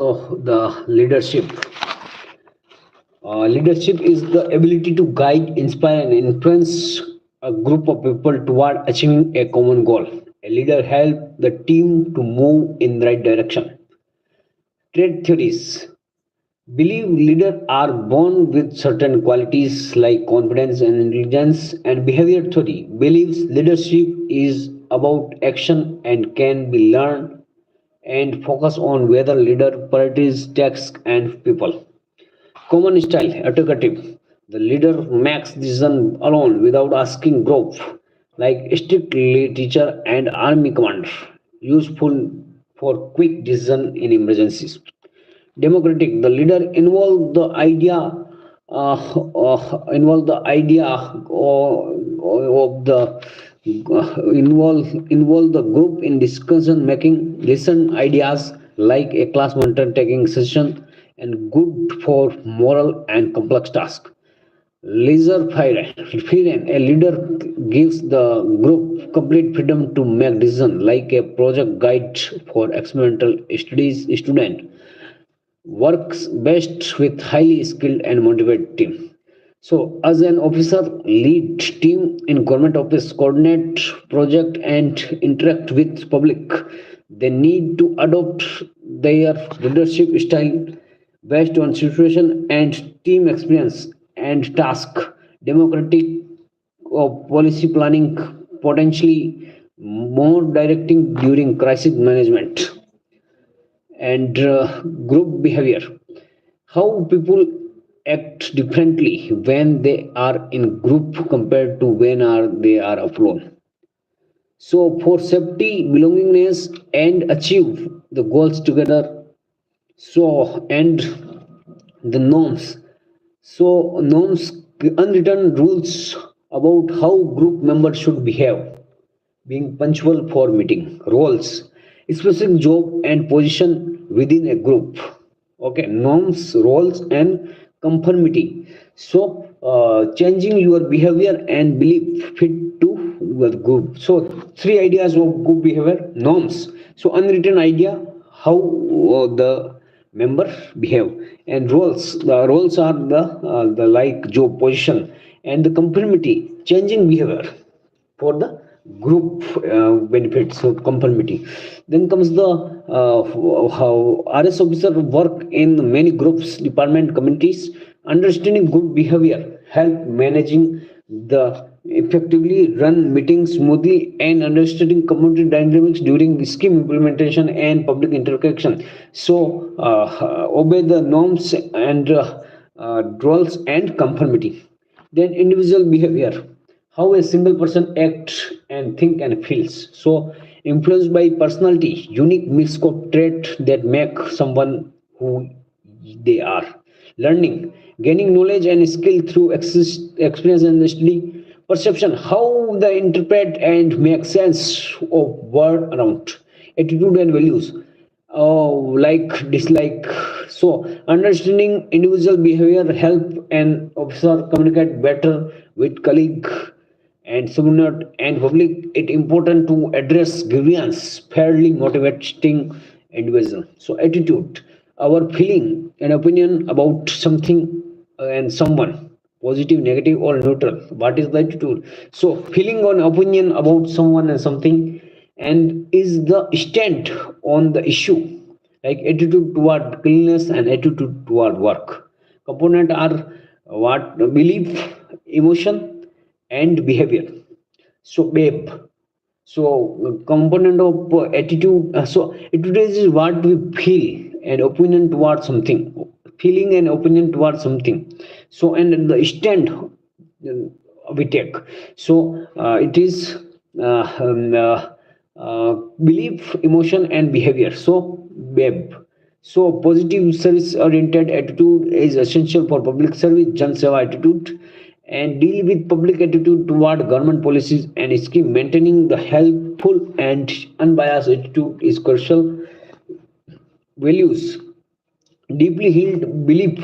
The leadership. Leadership is the ability to guide, inspire, and influence a group of people toward achieving a common goal. A leader helps the team to move in the right direction. Trait theories believe leaders are born with certain qualities like confidence and intelligence, and behavior theory believes leadership is about action and can be learned and focus on whether leader priorities tasks and people. Common style, autocratic. The leader makes decision alone without asking group, like strict teacher and army commander, useful for quick decision in emergencies. Democratic, the leader involve the idea of the involve the group in discussion making, listen ideas like a class monitor taking session, and good for moral and complex tasks. Leisure freedom, a leader gives the group complete freedom to make decisions like a project guide for experimental studies student works best with highly skilled and motivated team. So, as an officer, lead team in government office, coordinate project, and interact with public. They need to adopt their leadership style based on situation and team experience and task. Democratic policy planning, potentially more directing during crisis management and group behavior, how people act differently when they are in group compared to when they are alone. So for safety, belongingness, and achieve the goals together. So and the norms. So norms, unwritten rules about how group members should behave, being punctual for meeting, roles, specific job and position within a group. Okay, norms, roles, and conformity. So, changing your behavior and belief fit to the group. So, three ideas of group behavior: norms. So, unwritten idea how the member behave, and roles. The roles are the like job position, and the conformity, changing behavior for the group benefits, so conformity. Then comes the how rs officer work in many groups, department, communities. Understanding good behavior help managing the effectively run meetings smoothly and understanding community dynamics during scheme implementation and public interaction. So obey the norms and rules and conformity. Then individual behavior, how a single person acts and think and feels. So influenced by personality, unique mix of traits that make someone who they are. Learning, gaining knowledge and skill through experience and study. Perception, how they interpret and make sense of world around. Attitude and values, like dislike. So understanding individual behavior help an officer communicate better with colleague and subordinate and public. It important to address grievance fairly, motivating individual. So attitude, our feeling and opinion about something and someone, positive, negative, or neutral. What is the attitude? So feeling on opinion about someone and something, and is the stand on the issue, like attitude toward cleanliness and attitude toward work. Component are what belief, emotion, and behavior. So babe, so component of attitude, so attitude is what we feel and opinion towards something, feeling and opinion towards something. So and the stand we take. So it is belief, emotion, and behavior. So babe, so positive service oriented attitude is essential for public service, jan seva attitude, and deal with public attitude toward government policies and scheme. Maintaining the helpful and unbiased attitude is crucial. Values, deeply held belief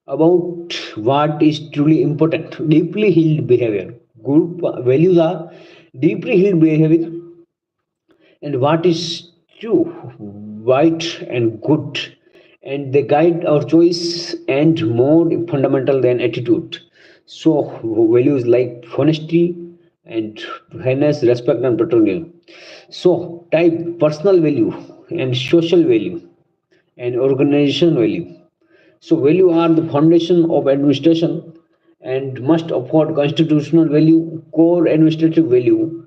about what is truly important. Deeply held behavior. Group values are deeply held behavior and what is true, right, and good. and they guide our choice and more fundamental than attitude. So values like honesty and fairness, respect and patriotism. So type personal value and social value and organization value. So value are the foundation of administration and must afford constitutional value, core administrative value,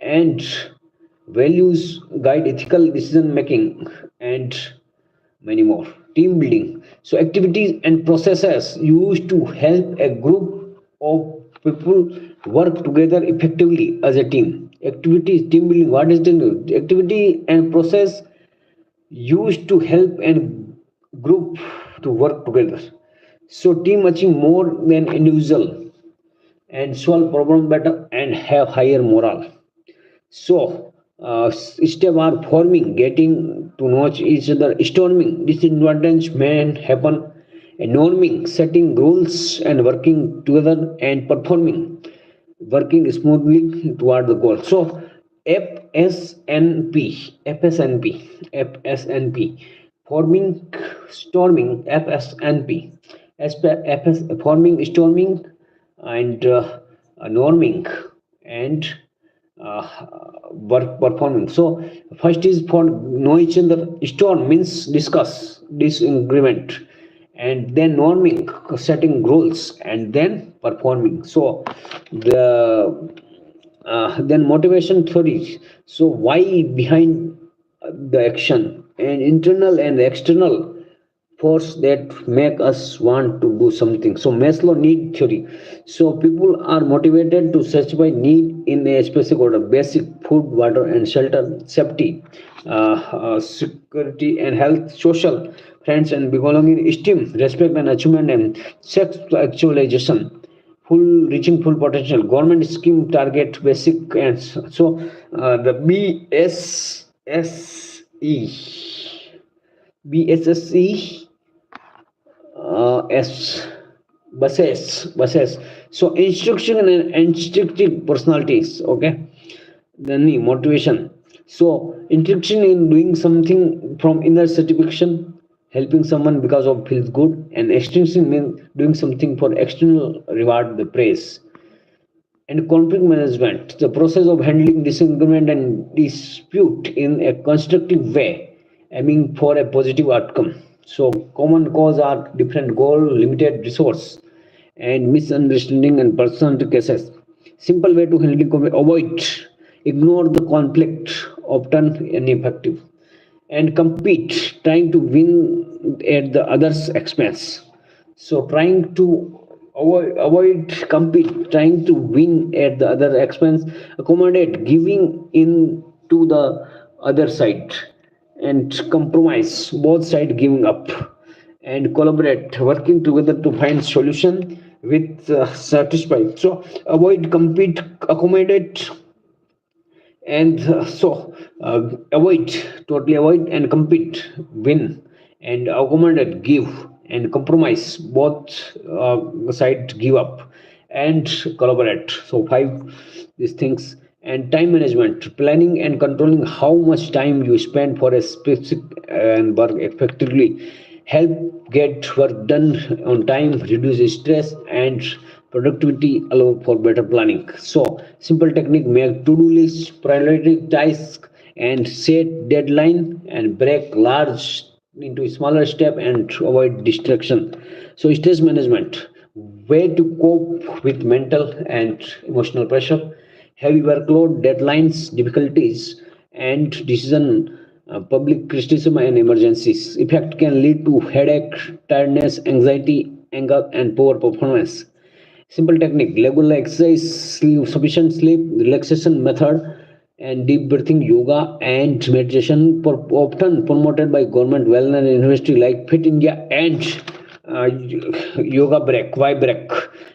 and values guide ethical decision making, and many more. Team building. So activities and processes used to help a group of people work together effectively as a team. Activities, team building. What is the activity and process used to help a group to work together? So team achieve more than individual and solve problem better and have higher morale. So, step are forming, getting to know each other, storming, disadvantage may happen, and norming, setting rules and working together and performing, working smoothly toward the goal. So, FSNP, forming, storming, FSNP, forming, storming, and norming, and uh, work performing. So first is for know each other. Storm means discuss disagreement, and then norming, setting goals, and then performing. So the then motivation theory. So why behind the action, and internal and external force that make us want to do something. So Maslow need theory. So people are motivated to satisfy need in a specific order: basic food, water and shelter, safety, security and health, social, friends and belonging, esteem, respect and achievement, and sex actualization, full reaching full potential. Government scheme target basic and the BSSE S buses. So instruction and instructive personalities. Okay, then the motivation. So instruction in doing something from inner satisfaction, helping someone because of feels good, and extension means doing something for external reward, the praise. And conflict management, the process of handling disagreement and dispute in a constructive way, aiming for a positive outcome. So common cause are different goal, limited resource, and misunderstanding and personal cases. Simple way to handle avoid, ignore the conflict, often ineffective, and compete, trying to win at the other's expense. So trying to avoid compete, trying to win at the other expense, accommodate, giving in to the other side, and compromise, both side giving up, and collaborate, working together to find solution with satisfied. So avoid, compete, accommodate, and avoid, totally avoid, and compete, win, and accommodate, give, and compromise, both side give up, and collaborate. So five these things. And time management, planning and controlling how much time you spend for a specific and work effectively, help get work done on time, reduce stress and productivity, allow for better planning. So simple technique: make to-do list, prioritize and set deadline, and break large into smaller step and avoid distraction. So stress management, way to cope with mental and emotional pressure, heavy workload, deadlines, difficulties, and decision, public criticism, and emergencies. Effect can lead to headache, tiredness, anxiety, anger, and poor performance. Simple technique: regular exercise, sleep, sufficient sleep, relaxation method, and deep breathing, yoga, and meditation, often promoted by government wellness university like Fit India, and yoga break, why break,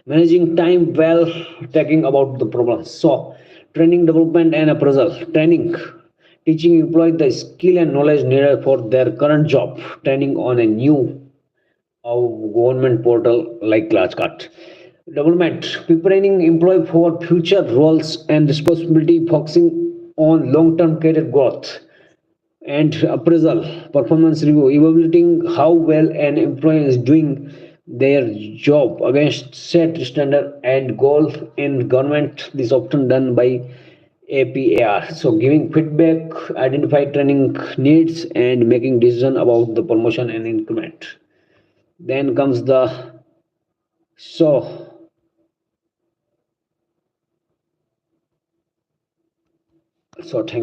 managing time well, talking about the problems. So training development and appraisal training, teaching employees the skill and knowledge needed for their current job, training on a new government portal like ClassCut. Development, preparing employee for future roles and responsibility, focusing on long-term career growth. And appraisal, performance review, evaluating how well an employee is doing their job against set standard and goal in government. This often done by APAR. So giving feedback, identify training needs, and making decision about the promotion and increment. Then comes the so thank you.